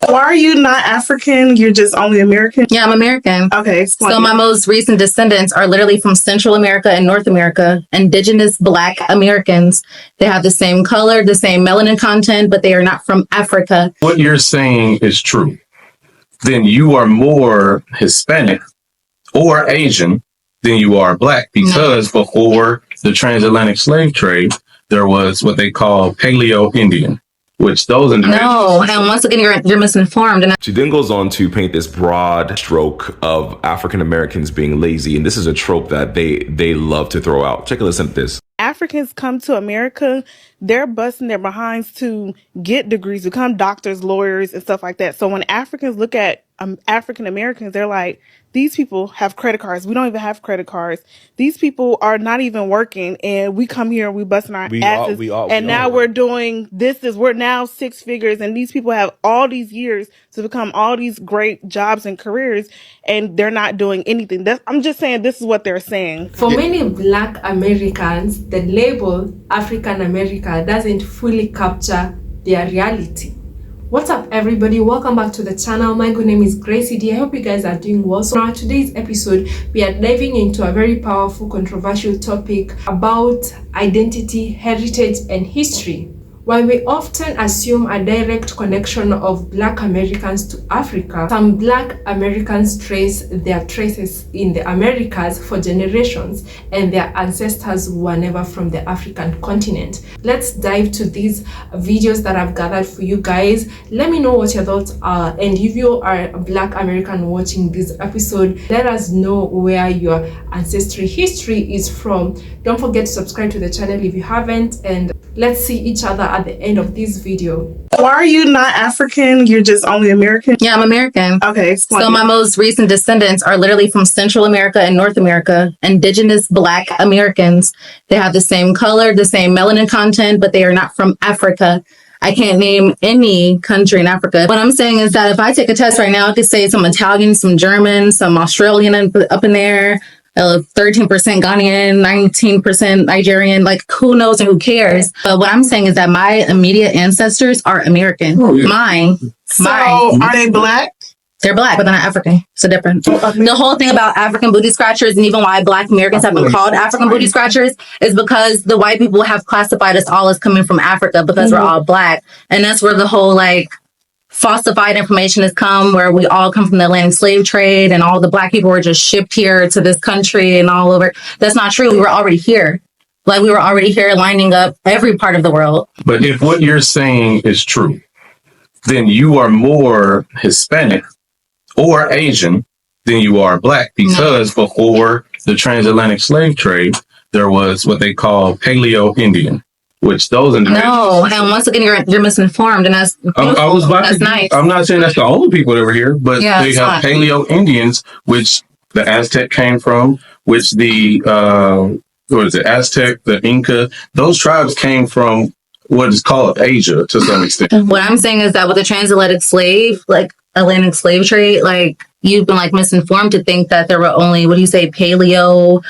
Why are you not African? You're just only American? Yeah, I'm American. Okay, explain. So my most recent descendants are literally from Central America and North America, Indigenous Black Americans. They have the same color, the same melanin content, but they are not from Africa. What you're saying is true. Then you are more Hispanic or Asian than you are Black, because before the transatlantic slave trade, there was what they call Paleo-Indian, which those individuals... No, and once again, you're misinformed. And She then goes on to paint this broad stroke of African Americans being lazy, and this is a trope that they love to throw out. Take a listen to this. Africans come to America, they're busting their behinds to get degrees, become doctors, lawyers, and stuff like that. So when Africans look at African Americans, they're like, these people have credit cards. We don't even have credit cards. These people are not even working, and we come here and we busting our asses. Now we're doing this. We're now six figures, and these people have all these years to become all these great jobs and careers, and they're not doing anything. I'm just saying this is what they're saying. For many Black Americans, the label African America doesn't fully capture their reality. What's up, everybody? Welcome back to the channel. My good name is Gracey D. I hope you guys are doing well. So now today's episode, we are diving into a very powerful, controversial topic about identity, heritage, and history. While we often assume a direct connection of Black Americans to Africa, some Black Americans trace their traces in the Americas for generations, and their ancestors were never from the African continent. Let's dive to these videos that I've gathered for you guys. Let me know what your thoughts are, and if you are a Black American watching this episode, let us know where your ancestry history is from. Don't forget to subscribe to the channel if you haven't, and let's see each other at the end of this video. Why are you not African? You're just only American? yeah, I'm American. Okay, explain. So my most recent descendants are literally from Central America and North America, Indigenous Black Americans. They have the same color, the same melanin content, but they are not from Africa. I can't name any country in Africa. What I'm saying is that if I take a test right now, I could say some Italian, some German, some Australian up in there, 13% Ghanaian, 19% Nigerian, like who knows and who cares? But what I'm saying is that my immediate ancestors are American. Oh, yeah. Mine. Are they Black? They're Black, but they're not African. So different. The whole thing about African booty scratchers, and even why Black Americans have been called African booty scratchers, is because the white people have classified us all as coming from Africa because we're all Black. And that's where the whole falsified information has come, where we all come from the Atlantic slave trade and all the Black people were just shipped here to this country and all over. That's not true. We were already here. We were already here lining up every part of the world. But if what you're saying is true, then you are more Hispanic or Asian than you are Black, because before the transatlantic slave trade, there was what they call Paleo-Indian, which those individuals... No, and once again, you're misinformed, and that's that's nice. I'm not saying that's the only people that were here, but they have Paleo-Indians, which the Aztec came from, which the Aztec, the Inca, those tribes came from what is called Asia to some extent. What I'm saying is that with the transatlantic Atlantic slave trade, you've been misinformed to think that there were only, paleo,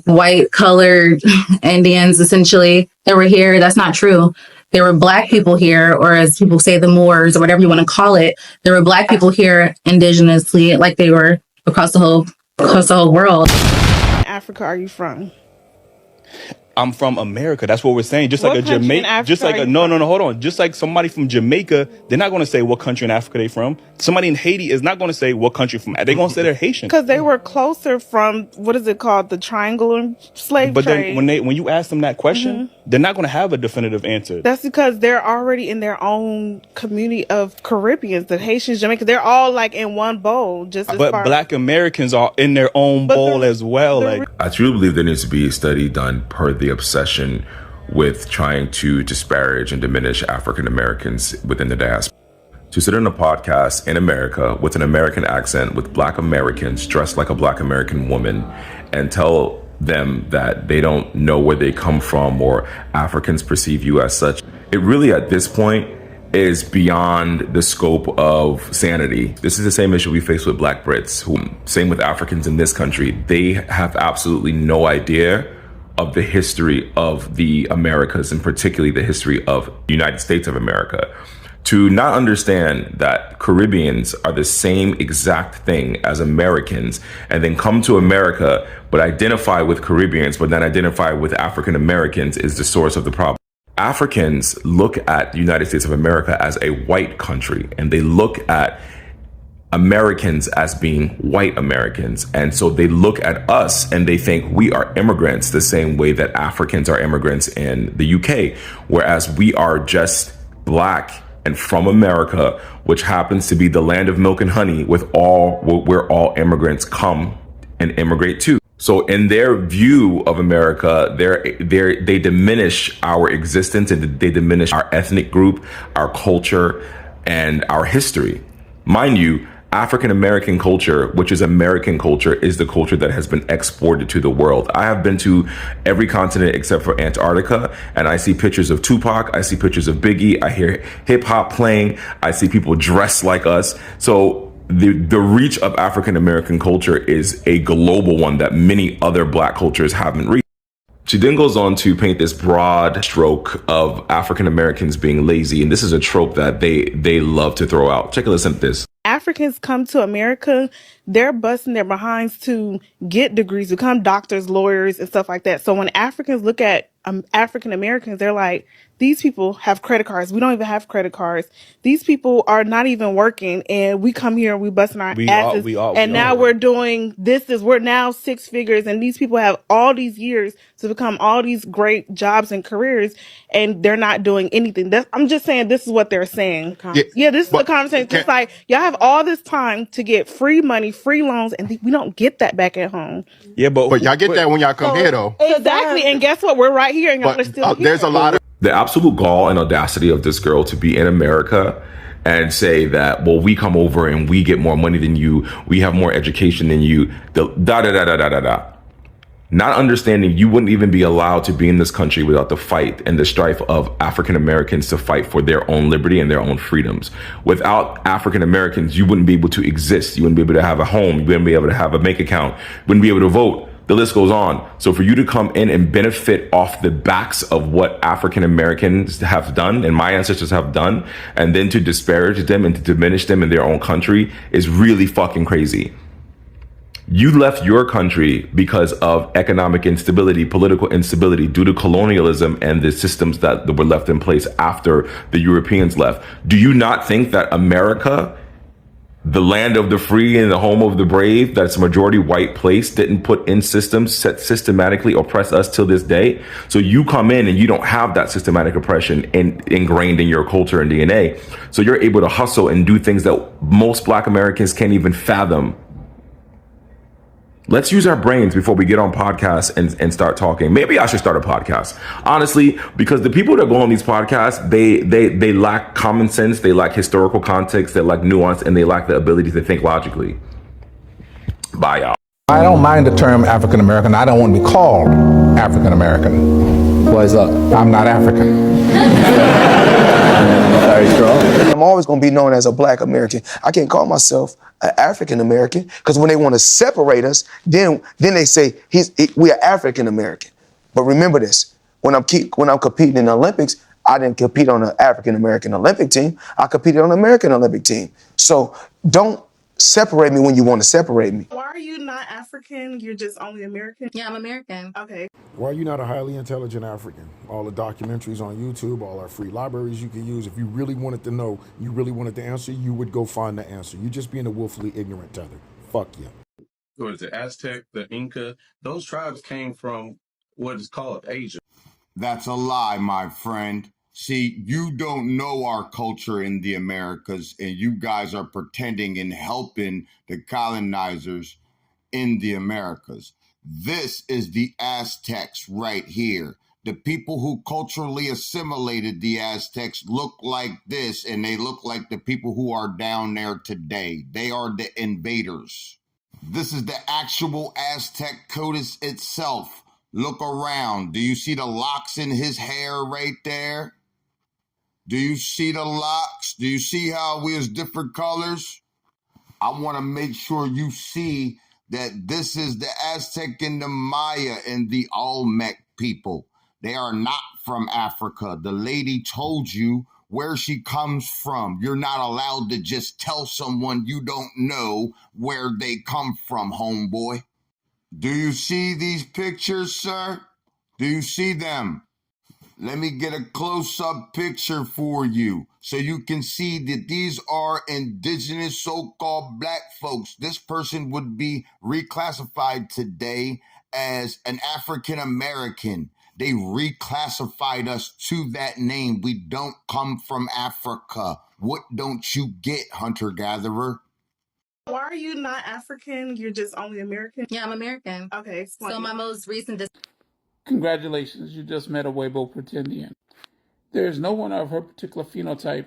white colored Indians essentially that were here. That's not true. There were Black people here, or as people say, the Moors, or whatever you want to call it. There were Black people here indigenously, like they were across the whole world. Africa are you from? I'm from America. That's what we're saying. Just like a Jamaica, hold on. Just like somebody from Jamaica, they're not going to say what country in Africa they're from. Somebody in Haiti is not going to say what country from. They're going to say they're Haitian. Because they were closer from, what is it called? The triangular slave trade. But then when you ask them that question, they're not going to have a definitive answer. That's because they're already in their own community of Caribbeans, the Haitians, Jamaicans. They're all in one bowl. But Black Americans are in their own bowl as well. I truly believe there needs to be a study done per the obsession with trying to disparage and diminish African Americans within the diaspora. To sit on a podcast in America with an American accent with Black Americans dressed like a Black American woman and tell them that they don't know where they come from or Africans perceive you as such, it really at this point is beyond the scope of sanity. This is the same issue we face with Black Brits, who, same with Africans in this country, they have absolutely no idea of the history of the Americas, and particularly the history of the United States of America. To not understand that Caribbeans are the same exact thing as Americans and then come to America but identify with Caribbeans but then identify with African Americans is the source of the problem. Africans look at the United States of America as a white country, and they look at Americans as being white Americans. And so they look at us and they think we are immigrants the same way that Africans are immigrants in the UK, whereas we are just black and from America, which happens to be the land of milk and honey where all immigrants come and immigrate to. So in their view of America, they diminish our existence and they diminish our ethnic group, our culture, and our history. Mind you, African American culture, which is American culture, is the culture that has been exported to the world. I have been to every continent except for Antarctica, and I see pictures of Tupac, I see pictures of Biggie, I hear hip hop playing, I see people dressed like us. So the reach of African American culture is a global one that many other black cultures haven't reached. She then goes on to paint this broad stroke of African Americans being lazy, and this is a trope that they love to throw out. Take a listen to this. Africans come to America, they're busting their behinds to get degrees, become doctors, lawyers, and stuff like that. So when Africans look at African Americans, they're like, these people have credit cards. We don't even have credit cards. These people are not even working, and we come here and we busting our asses. Now we're doing this. We're now six figures, and these people have all these years to become all these great jobs and careers, and they're not doing anything. I'm just saying this is what they're saying. Yeah, this is the conversation. It's like y'all have all this time to get free money, free loans, and we don't get that back at home. Yeah, but y'all get that when y'all come here, though. Exactly, and guess what? We're right here, and y'all are still here. There's a lot of the absolute gall and audacity of this girl to be in America and say that, well, we come over and we get more money than you, we have more education than you, not understanding you wouldn't even be allowed to be in this country without the fight and the strife of African Americans to fight for their own liberty and their own freedoms. Without African Americans, you wouldn't be able to exist. You wouldn't be able to have a home. You wouldn't be able to have a bank account. You wouldn't be able to vote. The list goes on. So for you to come in and benefit off the backs of what African Americans have done and my ancestors have done, and then to disparage them and to diminish them in their own country is really fucking crazy. You left your country because of economic instability, political instability due to colonialism and the systems that were left in place after the Europeans left. Do you not think that America, the land of the free and the home of the brave, that's a majority white place, didn't put in systems that systematically oppress us till this day? So you come in and you don't have that systematic oppression ingrained in your culture and DNA. So you're able to hustle and do things that most Black Americans can't even fathom. Let's use our brains before we get on podcasts and start talking. Maybe I should start a podcast, honestly, because the people that go on these podcasts, they lack common sense, they lack historical context, they lack nuance, and they lack the ability to think logically. Bye, y'all. I don't mind the term African American. I don't want to be called African American. Why is that? I'm not African. Very strong. I'm always going to be known as a Black American. I can't call myself an African American because when they want to separate us, then they say we are African American. But remember this: when I'm competing in the Olympics, I didn't compete on an African American Olympic team. I competed on an American Olympic team. So don't separate me when you want to separate me. Why are you not African? You're just only American? Yeah, I'm American. Okay. Why are you not a highly intelligent African? All the documentaries on YouTube, all our free libraries you can use. If you really wanted to know, you really wanted the answer, you would go find the answer. You're just being a willfully ignorant tether. Fuck you. What is the Aztec, the Inca? Those tribes came from what is called Asia. That's a lie, my friend. See, you don't know our culture in the Americas, and you guys are pretending and helping the colonizers in the Americas. This is the Aztecs right here. The people who culturally assimilated the Aztecs look like this, and they look like the people who are down there today. They are the invaders. This is the actual Aztec codice itself. Look around. Do you see the locks in his hair right there? Do you see the locks? Do you see how we is different colors? I want to make sure you see that this is the Aztec and the Maya and the Olmec people. They are not from Africa. The lady told you where she comes from. You're not allowed to just tell someone you don't know where they come from, homeboy. Do you see these pictures, sir? Do you see them? Let me get a close-up picture for you so you can see that these are indigenous so-called black folks. This person would be reclassified today as an African American. They reclassified us to that name. We don't come from Africa. What don't you get, hunter-gatherer? Why are you not African? You're just only American? Yeah, I'm American. Okay, explain. So my most recent Congratulations, you just met a Weibo Pretendian. There is no one of her particular phenotype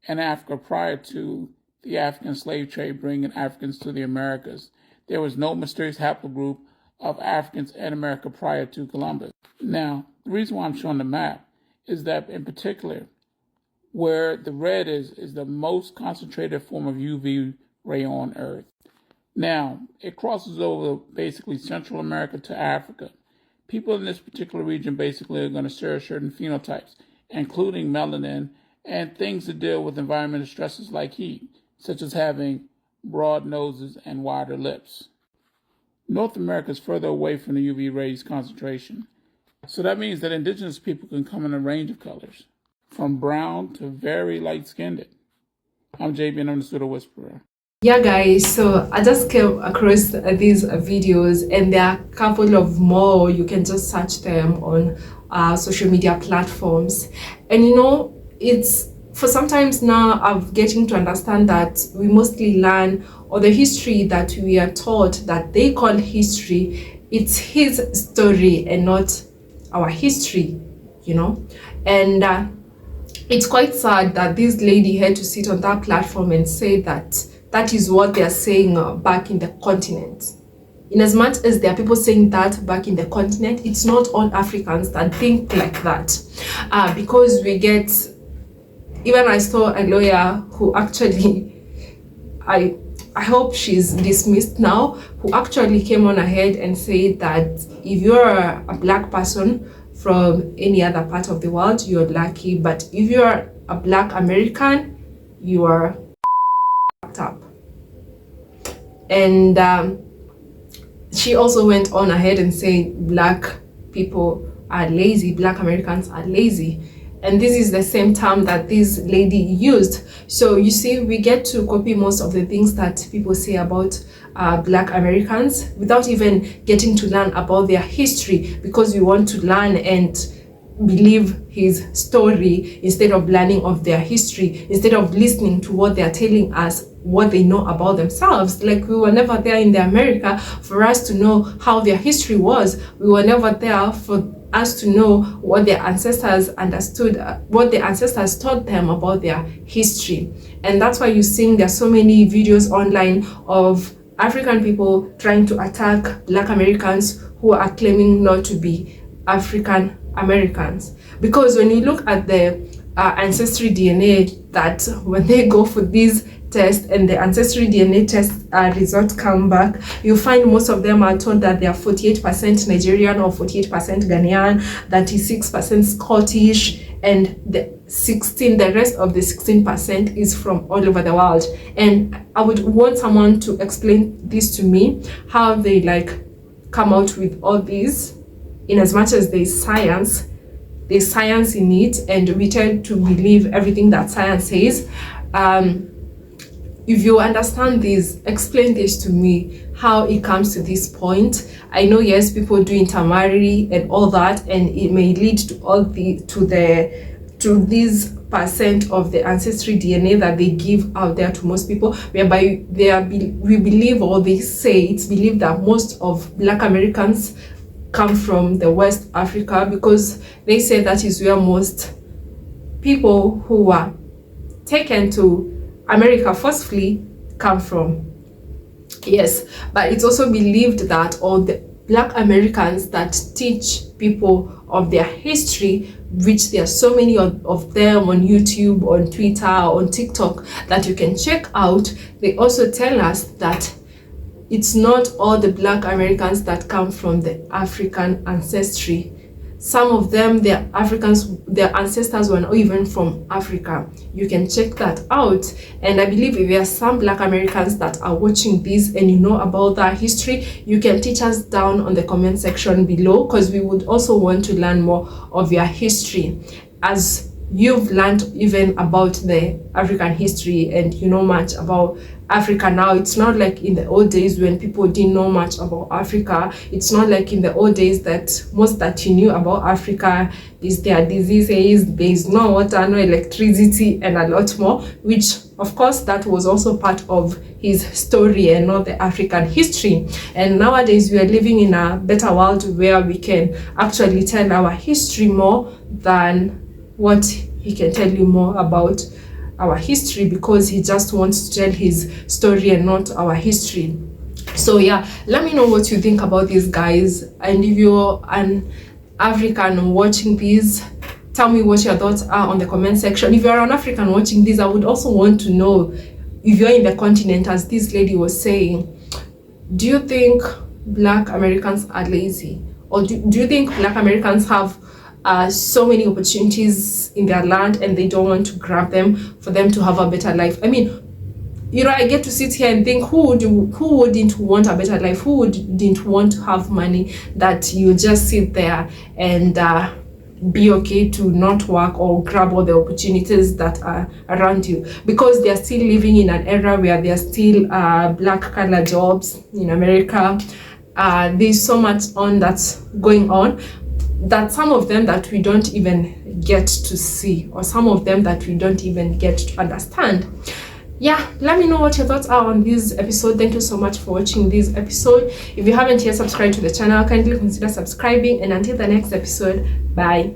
in Africa prior to the African slave trade bringing Africans to the Americas. There was no mysterious haplogroup of Africans in America prior to Columbus. Now, the reason why I'm showing the map is that in particular, where the red is the most concentrated form of UV ray on Earth. Now, it crosses over basically Central America to Africa. People in this particular region basically are going to share certain phenotypes, including melanin and things that deal with environmental stresses like heat, such as having broad noses and wider lips. North America is further away from the UV rays concentration. So that means that indigenous people can come in a range of colors, from brown to very light-skinned. I'm JB and I'm the Pseudo Whisperer. Yeah guys, so I just came across these videos and there are a couple of more. You can just search them on social media platforms. And you know, it's for sometimes now I'm getting to understand that we mostly learn, or the history that we are taught that they call history, it's his story and not our history, you know. And it's quite sad that this lady had to sit on that platform and say that that is what they are saying back in the continent. In as much as there are people saying that back in the continent, it's not all Africans that think like that. Because we get, even I saw a lawyer who actually, I hope she's dismissed now, who actually came on ahead and said that if you're a black person from any other part of the world, you're lucky, but if you're a black American, you are up. And she also went on ahead and said black people are lazy, black Americans are lazy, and this is the same term that this lady used. So you see, we get to copy most of the things that people say about black Americans without even getting to learn about their history, because we want to learn and believe his story instead of learning of their history, instead of listening to what they are telling us, what they know about themselves. Like, we were never there in the America for us to know how their history was. We were never there for us to know what their ancestors understood, what their ancestors taught them about their history. And that's why you're seeing there's so many videos online of African people trying to attack black Americans who are claiming not to be African Americans. Because when you look at the Ancestry DNA, that when they go for these tests and the Ancestry DNA test results come back, you find most of them are told that they are 48% Nigerian or 48% Ghanaian, 36% Scottish, and the rest of the 16% is from all over the world. And I would want someone to explain this to me, how they like come out with all these, in as much as there's science in it, and we tend to believe everything that science says. If you understand this, explain this to me, how it comes to this point. I know, yes, people do intermarry and all that, and it may lead to all to this percent of the ancestry DNA that they give out there to most people, whereby we believe, or they say it's believed, that most of black Americans come from the West Africa, because they say that is where most people who were taken to America forcefully come from. Yes, but it's also believed that all the black Americans that teach people of their history, which there are so many of them on YouTube, on Twitter, on TikTok, that you can check out, they also tell us that it's not all the black Americans that come from the African ancestry. Some of them, their ancestors were not even from Africa. You can check that out. And I believe if there are some Black Americans that are watching this and you know about that history, you can teach us down on the comment section below, because we would also want to learn more of your history. As you've learned even about the African history and you know much about Africa now, it's not like in the old days when people didn't know much about Africa. It's not like in the old days that most that you knew about Africa is their diseases, there is no water, no electricity, and a lot more, which of course that was also part of his story and not the African history. And nowadays we are living in a better world where we can actually tell our history more than what he can tell you more about our history, because he just wants to tell his story and not our history. So yeah, let me know what you think about these guys, and if you're an African watching these, tell me what your thoughts are on the comment section. If you're an African watching this, I would also want to know if you're in the continent, as this lady was saying, do you think Black Americans are lazy, or do you think Black Americans have so many opportunities in their land and they don't want to grab them for them to have a better life? I mean, you know, I get to sit here and think, who wouldn't want a better life? Who wouldn't want to have money that you just sit there and be okay to not work or grab all the opportunities that are around you? Because they're still living in an era where there are still black collar jobs in America. There's so much that's going on, that some of them that we don't even get to see, or some of them that we don't even get to understand. Yeah, let me know what your thoughts are on this episode. Thank you so much for watching this episode. If you haven't yet subscribed to the channel, kindly consider subscribing, and until the next episode, bye.